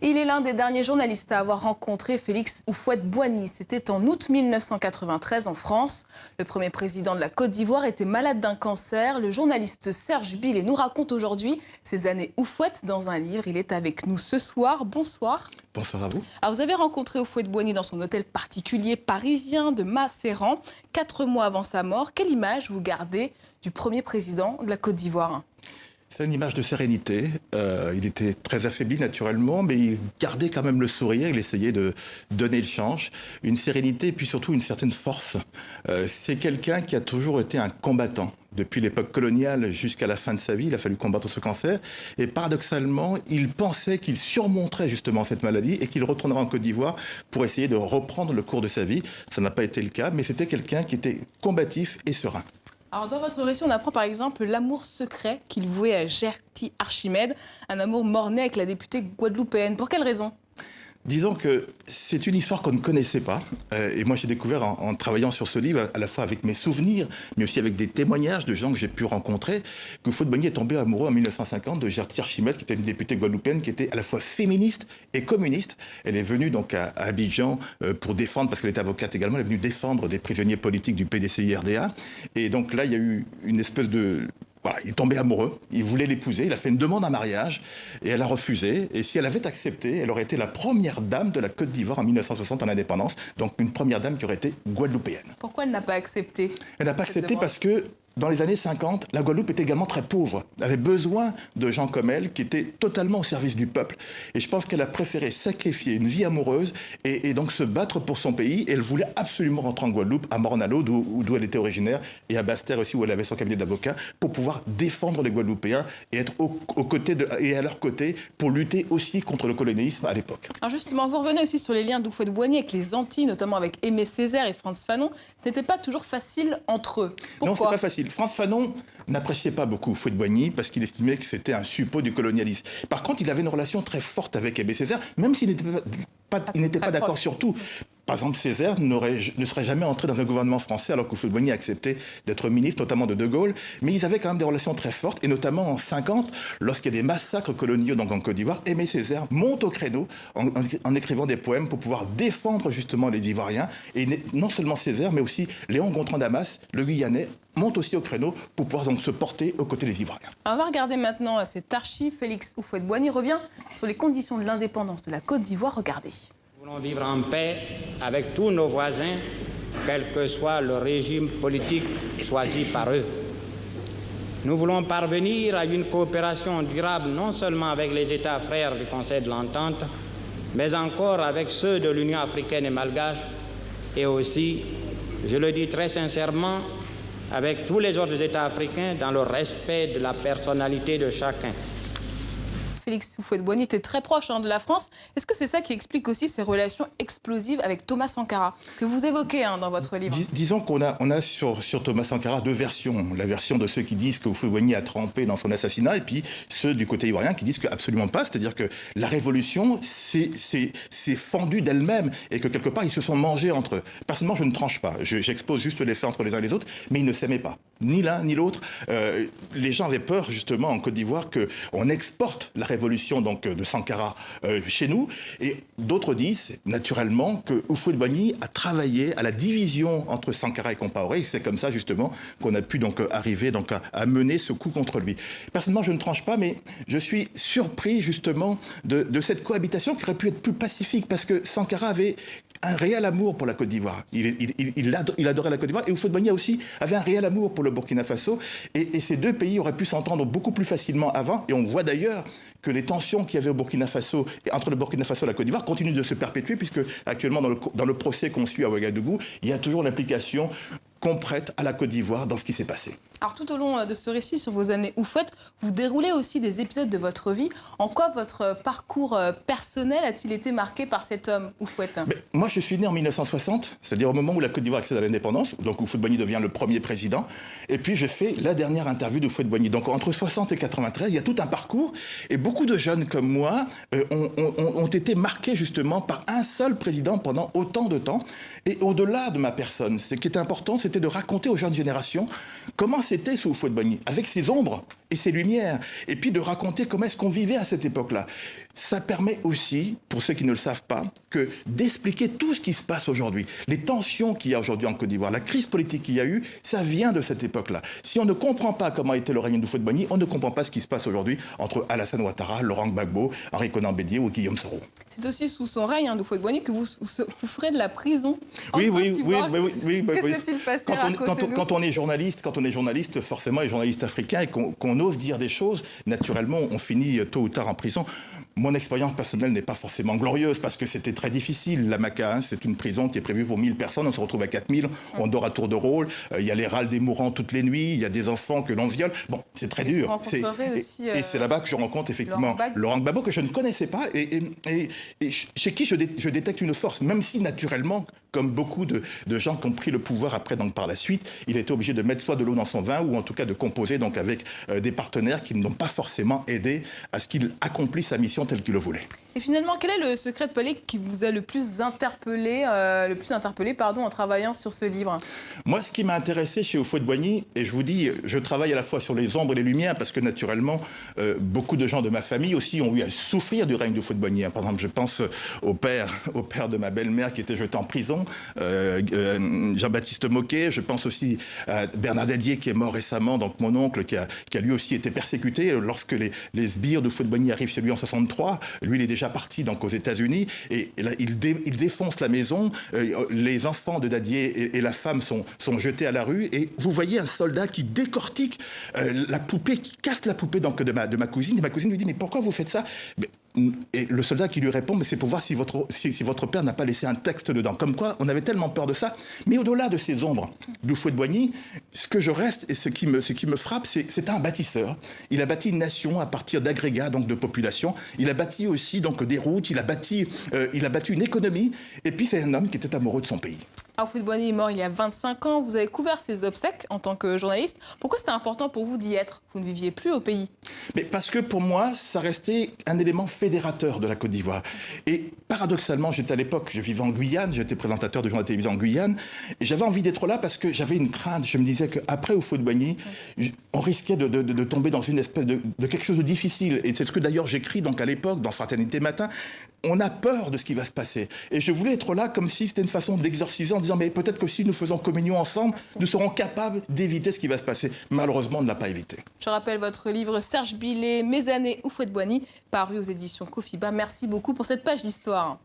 Il est l'un des derniers journalistes à avoir rencontré Félix Houphouët-Boigny. C'était en août 1993 en France. Le premier président de la Côte d'Ivoire était malade d'un cancer. Le journaliste Serge Billet nous raconte aujourd'hui ses années Houphouët dans un livre. Il est avec nous ce soir. Bonsoir. Bonsoir à vous. Alors vous avez rencontré Houphouët-Boigny dans son hôtel particulier parisien de Macéran, 4 mois avant sa mort. Quelle image vous gardez du premier président de la Côte d'Ivoire ? C'est une image de sérénité. Il était très affaibli naturellement, mais il gardait quand même le sourire. Il essayait de donner le change. Une sérénité et puis surtout une certaine force. C'est quelqu'un qui a toujours été un combattant. Depuis l'époque coloniale jusqu'à la fin de sa vie, il a fallu combattre ce cancer. Et paradoxalement, il pensait qu'il surmonterait justement cette maladie et qu'il retournerait en Côte d'Ivoire pour essayer de reprendre le cours de sa vie. Ça n'a pas été le cas, mais c'était quelqu'un qui était combatif et serein. Alors dans votre récit, on apprend par exemple l'amour secret qu'il vouait à Gerty Archimède, un amour mort-né avec la députée guadeloupéenne. Pour quelle raison ? Disons que c'est une histoire qu'on ne connaissait pas. Et moi, j'ai découvert en travaillant sur ce livre, à la fois avec mes souvenirs, mais aussi avec des témoignages de gens que j'ai pu rencontrer, que Houphouët-Boigny est tombé amoureux en 1950 de Gerty Archimède, qui était une députée guadeloupéenne, qui était à la fois féministe et communiste. Elle est venue donc à Abidjan pour défendre, parce qu'elle était avocate également, elle est venue défendre des prisonniers politiques du PDCI-RDA. Et donc là, il y a eu une espèce de... Voilà, il est tombé amoureux, il voulait l'épouser, il a fait une demande en mariage et elle a refusé. Et si elle avait accepté, elle aurait été la première dame de la Côte d'Ivoire en 1960 en indépendance. Donc une première dame qui aurait été guadeloupéenne. Pourquoi elle n'a pas accepté ? Elle n'a pas accepté parce que dans les années 50, la Guadeloupe était également très pauvre. Elle avait besoin de gens comme elle qui étaient totalement au service du peuple. Et je pense qu'elle a préféré sacrifier une vie amoureuse et donc se battre pour son pays. Et elle voulait absolument rentrer en Guadeloupe, à Morne-à-l'Eau, d'où elle était originaire, et à Basse-Terre aussi, où elle avait son cabinet d'avocat, pour pouvoir défendre les Guadeloupéens et être et à leur côté pour lutter aussi contre le colonialisme à l'époque. Alors justement, vous revenez aussi sur les liens d'Houphouët-Boigny avec les Antilles, notamment avec Aimé Césaire et Frantz Fanon. Ce n'était pas toujours facile entre eux. Pourquoi ? Non, c'est pas facile. Frantz Fanon n'appréciait pas beaucoup Houphouët-Boigny parce qu'il estimait que c'était un suppôt du colonialisme. Par contre, il avait une relation très forte avec Aimé Césaire, même s'il n'était pas d'accord sur tout. Par exemple, Césaire ne serait jamais entré dans un gouvernement français alors que Houphouët-Boigny a accepté d'être ministre, notamment de De Gaulle. Mais ils avaient quand même des relations très fortes, et notamment en 50, lorsqu'il y a des massacres coloniaux donc en Côte d'Ivoire, Aimé Césaire monte au créneau en écrivant des poèmes pour pouvoir défendre justement les Ivoiriens. Et non seulement Césaire, mais aussi Léon Gontran Damas, le Guyanais, monte aussi au créneau pour pouvoir donc se porter aux côtés des Ivoiriens. On va regarder maintenant cette archive. Félix Houphouët-Boigny revient sur les conditions de l'indépendance de la Côte d'Ivoire. Regardez. Nous voulons vivre en paix avec tous nos voisins, quel que soit le régime politique choisi par eux. Nous voulons parvenir à une coopération durable non seulement avec les États frères du Conseil de l'Entente, mais encore avec ceux de l'Union africaine et malgache, et aussi, je le dis très sincèrement, avec tous les autres États africains dans le respect de la personnalité de chacun. Félix Houphouët-Boigny était très proche de la France. Est-ce que c'est ça qui explique aussi ses relations explosives avec Thomas Sankara, que vous évoquez dans votre livre ? Disons qu'on a sur Thomas Sankara deux versions. La version de ceux qui disent que Houphouët-Boigny a trempé dans son assassinat, et puis ceux du côté ivoirien qui disent que absolument pas. C'est-à-dire que la révolution s'est fendue d'elle-même et que quelque part ils se sont mangés entre eux. Personnellement, je ne tranche pas. J'expose juste les faits entre les uns et les autres, mais ils ne s'aimaient pas. Ni l'un ni l'autre. Les gens avaient peur justement en Côte d'Ivoire qu'on exporte la révolution donc de Sankara chez nous, et d'autres disent naturellement que Houphouët-Boigny a travaillé à la division entre Sankara et Compaoré, et c'est comme ça justement qu'on a pu donc arriver donc à mener ce coup contre lui. Personnellement, je ne tranche pas, mais je suis surpris justement de cette cohabitation qui aurait pu être plus pacifique, parce que Sankara avait un réel amour pour la Côte d'Ivoire. Il adorait la Côte d'Ivoire, et Houphouët-Boigny aussi avait un réel amour pour le Burkina Faso, et ces deux pays auraient pu s'entendre beaucoup plus facilement avant, et on voit d'ailleurs que les tensions qu'il y avait au Burkina Faso, et entre le Burkina Faso et la Côte d'Ivoire, continuent de se perpétuer, puisque actuellement dans le procès qu'on suit à Ouagadougou, il y a toujours l'implication qu'on prête à la Côte d'Ivoire dans ce qui s'est passé. Alors tout au long de ce récit sur vos années Houphouët, vous déroulez aussi des épisodes de votre vie. En quoi votre parcours personnel a-t-il été marqué par cet homme, Houphouët ? Moi, je suis né en 1960, c'est-à-dire au moment où la Côte d'Ivoire accède à l'indépendance, donc Houphouët-Boigny devient le premier président, et puis j'ai fait la dernière interview de Houphouët-Boigny. Donc entre 60 et 93, il y a tout un parcours, et beaucoup de jeunes comme moi ont été marqués justement par un seul président pendant autant de temps. Et au-delà de ma personne, ce qui était important, c'était de raconter aux jeunes générations comment c'était sous Houphouët-Boigny, avec ses ombres et ses lumières, et puis de raconter comment est-ce qu'on vivait à cette époque-là. Ça permet aussi, pour ceux qui ne le savent pas, que d'expliquer tout ce qui se passe aujourd'hui. Les tensions qu'il y a aujourd'hui en Côte d'Ivoire, la crise politique qu'il y a eu, ça vient de cette époque-là. Si on ne comprend pas comment était le règne d'Houphouët-Boigny, on ne comprend pas ce qui se passe aujourd'hui entre Alassane Ouattara, Laurent Gbagbo, Henri Konan Bédié ou Guillaume Soro. C'est aussi sous son règne, d'Houphouët-Boigny, que vous ferez de la prison en Oui, Côte oui, d'Ivoire. oui. Que s'est-il passé Quand on est journaliste, forcément, les journalistes africains, et qu'on ose dire des choses, naturellement, on finit tôt ou tard en prison. Mon expérience personnelle n'est pas forcément glorieuse parce que c'était très difficile. La Maca, c'est une prison qui est prévue pour 1000 personnes. On se retrouve à 4000. On dort à tour de rôle. Il y a les râles des mourants toutes les nuits. Il y a des enfants que l'on viole. Bon, c'est très dur. Et c'est là-bas que je rencontre effectivement Laurent Gbagbo, que je ne connaissais pas et chez qui je détecte une force, même si naturellement, comme beaucoup de gens qui ont pris le pouvoir après, donc par la suite, il était obligé de mettre soit de l'eau dans son vin ou en tout cas de composer donc avec des partenaires qui ne l'ont pas forcément aidé à ce qu'il accomplisse sa mission telle qu'il le voulait. Et finalement, quel est le secret de palais qui vous a le plus interpellé, en travaillant sur ce livre? Moi, ce qui m'a intéressé chez Houphouët-Boigny, et je vous dis, je travaille à la fois sur les ombres et les lumières, parce que naturellement, beaucoup de gens de ma famille aussi ont eu à souffrir du règne d'Houphouët-Boigny. Par exemple, je pense au père de ma belle-mère qui était jeté en prison, Jean-Baptiste Moquet. Je pense aussi à Bernard Dadier qui est mort récemment, donc mon oncle qui a lui aussi été persécuté lorsque les sbires d'Houphouët-Boigny arrivent chez lui en 63. Lui, il est déjà parti donc aux États-Unis et là, il défonce la maison. Les enfants de Dadier et la femme sont jetés à la rue et vous voyez un soldat qui décortique la poupée, qui casse la poupée donc de ma cousine. Et ma cousine lui dit: mais pourquoi vous faites ça? Et le soldat qui lui répond: mais c'est pour voir si votre père n'a pas laissé un texte dedans. Comme quoi, on avait tellement peur de ça. Mais au-delà de ces ombres d'Houphouët-Boigny, ce que je reste et ce qui me frappe, c'est un bâtisseur. Il a bâti une nation à partir d'agrégats, donc de population. Il a bâti aussi donc des routes. Il a bâti une économie. Et puis c'est un homme qui était amoureux de son pays. Houphouët-Boigny est mort il y a 25 ans. Vous avez couvert ses obsèques en tant que journaliste. Pourquoi c'était important pour vous d'y être? Vous ne viviez plus au pays. Mais parce que pour moi, ça restait un élément fédérateur de la Côte d'Ivoire. Et paradoxalement, j'étais à l'époque, je vivais en Guyane, j'étais présentateur de journal de télévision en Guyane, et j'avais envie d'être là parce que j'avais une crainte. Je me disais qu'après Houphouët-Boigny, on risquait de tomber dans une espèce de quelque chose de difficile. Et c'est ce que d'ailleurs j'écris donc à l'époque dans Fraternité Matin. On a peur de ce qui va se passer. Et je voulais être là comme si c'était une façon d'exorciser en disant: mais peut-être que si nous faisons communion ensemble, nous serons capables d'éviter ce qui va se passer. Malheureusement, on ne l'a pas évité. Je rappelle votre livre Serge Billet, Mes années Houphouët-Boigny, paru aux éditions Kofiba. Merci beaucoup pour cette page d'histoire.